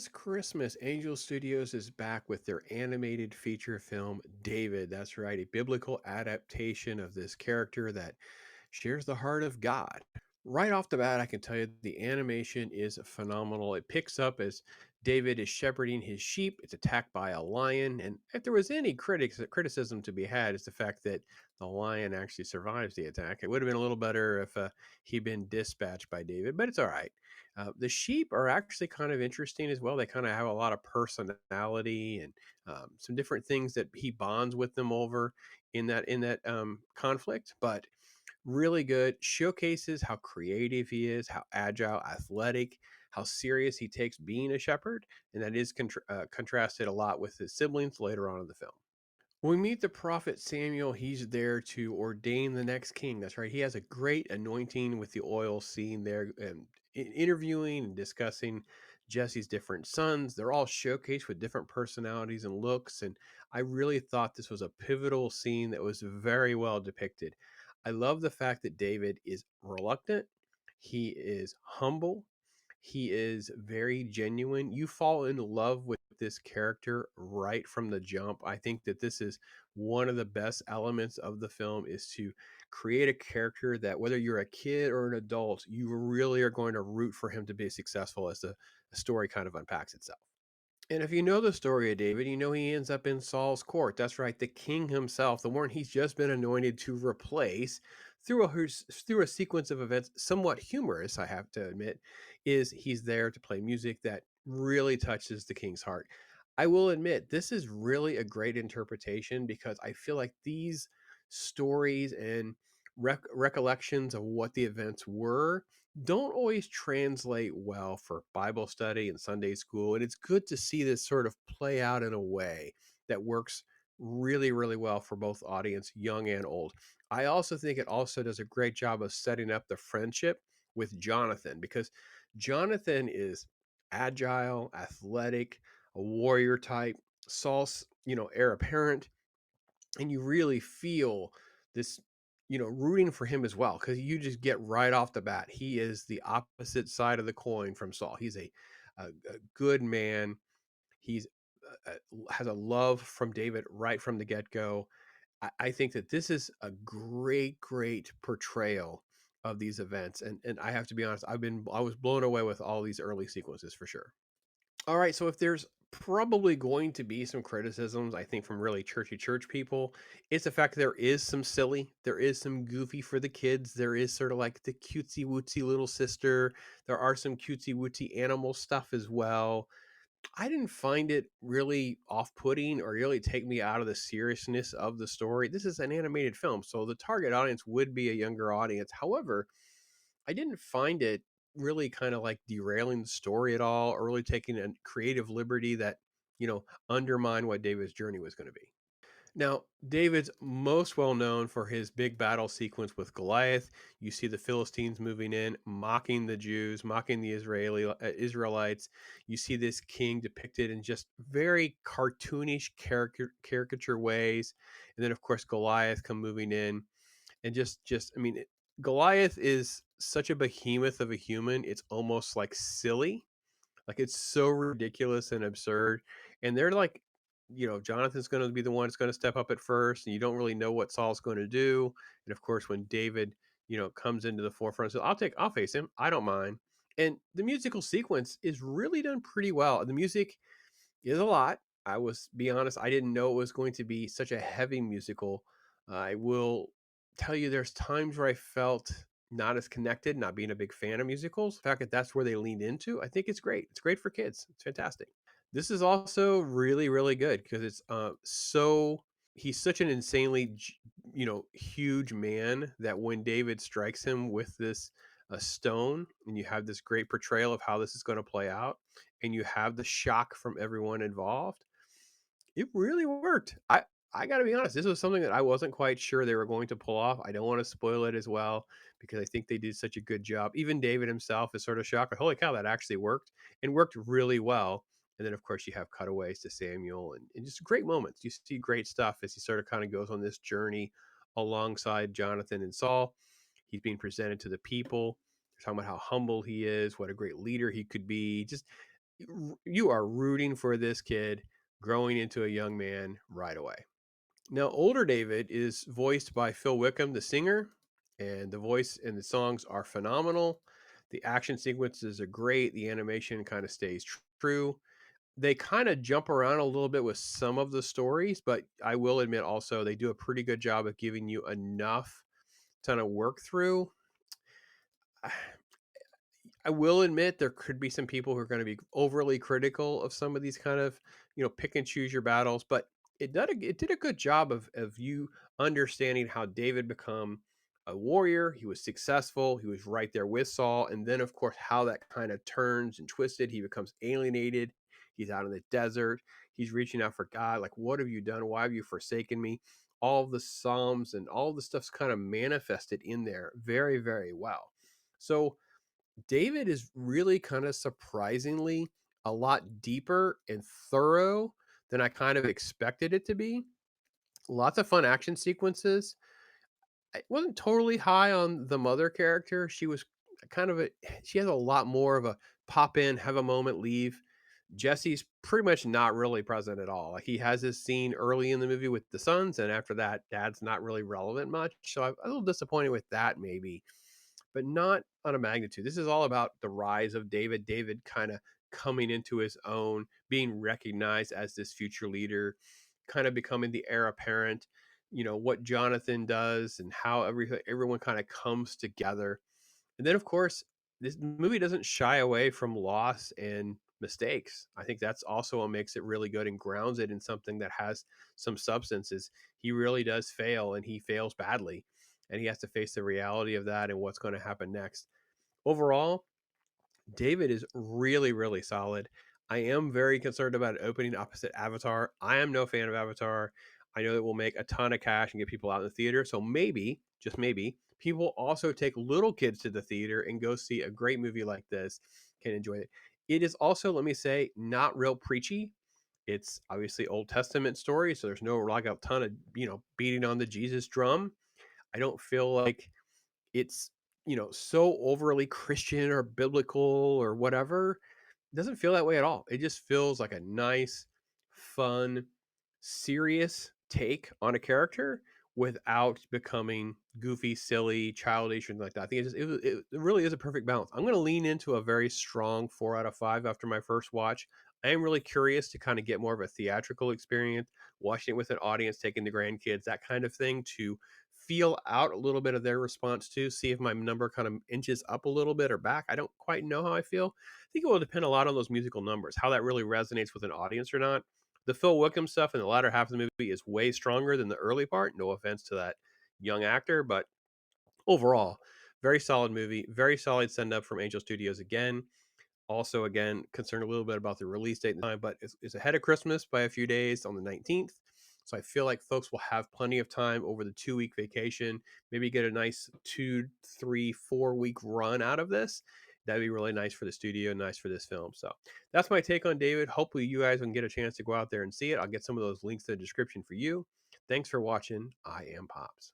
this Christmas, Angel Studios is back with their animated feature film, David. That's right, a biblical adaptation of this character that shares the heart of God. Right off the bat, I can tell you the animation is phenomenal. It picks up as David is shepherding his sheep. It's attacked by a lion. And if there was any criticism to be had, it's the fact that the lion actually survives the attack. It would have been a little better if he'd been dispatched by David, but it's all right. The sheep are actually kind of interesting as well. They kind of have a lot of personality and some different things that he bonds with them over in that conflict. But really good. Showcases how creative he is, how agile, athletic, how serious he takes being a shepherd, and that is contrasted a lot with his siblings later on in the film. When we meet the prophet Samuel, he's there to ordain the next king. That's right. He has a great anointing with the oil scene there, and interviewing and discussing Jesse's different sons. They're all showcased with different personalities and looks. And I really thought this was a pivotal scene that was very well depicted. I love the fact that David is reluctant, he is humble, he is very genuine. You fall in love with this character right from the jump. I think that this is one of the best elements of the film is to create a character that whether you're a kid or an adult, you really are going to root for him to be successful as the story kind of unpacks itself. And if you know the story of David, you know he ends up in Saul's court. That's right, the king himself, the one he's just been anointed to replace, through a sequence of events, somewhat humorous, I have to admit, is he's there to play music that really touches the king's heart. I will admit, this is really a great interpretation because I feel like these stories and recollections of what the events were don't always translate well for Bible study and Sunday school. And it's good to see this sort of play out in a way that works really, really well for both audience, young and old. I also think it also does a great job of setting up the friendship with Jonathan because Jonathan is agile, athletic, a warrior type, Saul's, heir apparent, and you really feel this rooting for him as well because you just get right off the bat he is the opposite side of the coin from Saul. He's a good man. He's has a love from David right from the get-go. I think that this is a great portrayal of these events, and I have to be honest, I was blown away with all these early sequences for sure. All right, so if there's probably going to be some criticisms, I think, from really churchy church people, it's the fact that there is some silly, there is some goofy for the kids, there is sort of like the cutesy wootsy little sister, there are some cutesy wootsy animal stuff as well. I didn't find it really off-putting or really take me out of the seriousness of the story. This is an animated film, so the target audience would be a younger audience. However, I didn't find it really kind of like derailing the story at all or really taking a creative liberty that, undermined what David's journey was going to be. Now, David's most well known for his big battle sequence with Goliath. You see the Philistines moving in, mocking the Jews, mocking the Israelites. You see this king depicted in just very cartoonish caricature ways, and then of course Goliath come moving in, and Goliath is such a behemoth of a human. It's almost like silly, like it's so ridiculous and absurd. And they're like, Jonathan's going to be the one that's going to step up at first, and you don't really know what Saul's going to do. And of course, when David, comes into the forefront, so I'll face him. I don't mind. And the musical sequence is really done pretty well. The music is a lot. I was be honest, I didn't know it was going to be such a heavy musical. I will tell you there's times where I felt not as connected, not being a big fan of musicals. The fact that that's where they leaned into, I think it's great. It's great for kids. It's fantastic. This is also really, really good because it's so he's such an huge man that when David strikes him with this a stone, and you have this great portrayal of how this is going to play out, and you have the shock from everyone involved, it really worked. I got to be honest, this was something that I wasn't quite sure they were going to pull off. I don't want to spoil it as well because I think they did such a good job. Even David himself is sort of shocked, like, holy cow, that actually worked and worked really well. And then, of course, you have cutaways to Samuel and just great moments. You see great stuff as he sort of kind of goes on this journey alongside Jonathan and Saul. He's being presented to the people. They're talking about how humble he is, what a great leader he could be. Just You are rooting for this kid growing into a young man right away. Now, older David is voiced by Phil Wickham, the singer, and the voice and the songs are phenomenal. The action sequences are great. The animation kind of stays true. They kind of jump around a little bit with some of the stories, but I will admit also they do a pretty good job of giving you enough to kind of work through. I will admit there could be some people who are going to be overly critical of some of these kind of, pick and choose your battles, but it did a good job of you understanding how David become a warrior. He was successful. He was right there with Saul, and then of course how that kind of turns and twisted. He becomes alienated. He's out in the desert. He's reaching out for God. Like, what have you done? Why have you forsaken me? All of the Psalms and all the stuff's kind of manifested in there very, very well. So David is really kind of surprisingly a lot deeper and thorough than I kind of expected it to be. Lots of fun action sequences. I wasn't totally high on the mother character. She was kind of a she has a lot more of a pop in, have a moment, leave. Jesse's pretty much not really present at all. Like, he has this scene early in the movie with the sons, and after that, dad's not really relevant much. So I'm a little disappointed with that, maybe, but not on a magnitude. This is all about the rise of David. David kind of coming into his own, being recognized as this future leader, kind of becoming the heir apparent. What Jonathan does and how everyone kind of comes together. And then, of course, this movie doesn't shy away from loss and mistakes. I think that's also what makes it really good and grounds it in something that has some substances. He really does fail, and he fails badly, and he has to face the reality of that and what's going to happen next. Overall, David is really, really solid. I am very concerned about it opening opposite Avatar. I am no fan of Avatar. I know that will make a ton of cash and get people out in the theater. So maybe, just maybe, people also take little kids to the theater and go see a great movie like this, can enjoy it. It is also, let me say, not real preachy. It's obviously Old Testament story, so there's no like a ton of, beating on the Jesus drum. I don't feel like it's so overly Christian or biblical or whatever. It doesn't feel that way at all. It just feels like a nice, fun, serious take on a character without becoming goofy, silly, childish, and like that. I think it really is a perfect balance. I'm going to lean into a very strong 4 out of 5 after my first watch. I am really curious to kind of get more of a theatrical experience, watching it with an audience, taking the grandkids, that kind of thing, to feel out a little bit of their response too, see if my number kind of inches up a little bit or back. I don't quite know how I feel. I think it will depend a lot on those musical numbers, how that really resonates with an audience or not. The Phil Wickham stuff in the latter half of the movie is way stronger than the early part. No offense to that young actor, but overall, very solid movie, very solid send up from Angel Studios again. Also, again, concerned a little bit about the release date and time, but it's ahead of Christmas by a few days on the 19th. So I feel like folks will have plenty of time over the 2 week vacation, maybe get a nice 2, 3, 4 week run out of this. That'd be really nice for the studio, nice for this film. So that's my take on David. Hopefully, you guys can get a chance to go out there and see it. I'll get some of those links in the description for you. Thanks for watching. I am Pops.